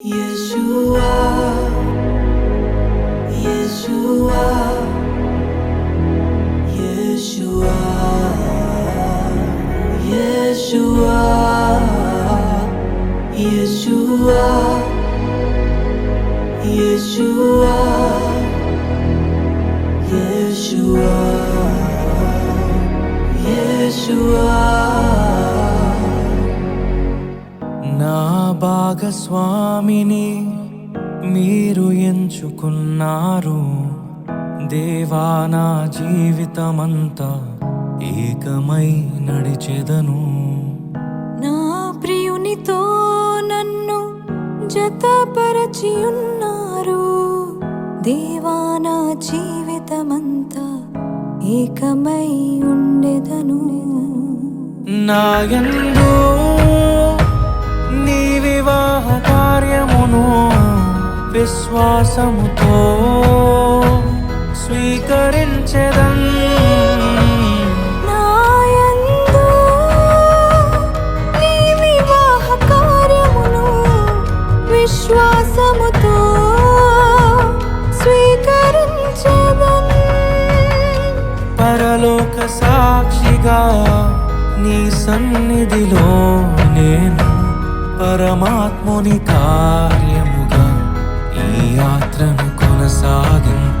Yeshua, Yeshua, Yeshua, Yeshua, Yeshua, Yeshua, Yeshua, Yeshua. నా భాగస్వామిని మీరు ఎంచుకున్నారు దేవా, నా జీవితమంతా ఏకమై నడిచెదను. నా ప్రియునితో నన్ను జతపరచి ఉన్నారు దేవా, నా జీవితమంతా ఏకమై ఉండెదను. నా యందు నీ వివాహ కార్యమును విశ్వాసముతో స్వీకరించెదన్. నా యందు నీ వివాహ కార్యమును విశ్వాసముతో స్వీకరించెదన్. పరలోక సాక్షిగా నీ సన్నిధిలో నేను పరమాత్ముని కార్యముగా ఈ యాత్రను కొనసాగించ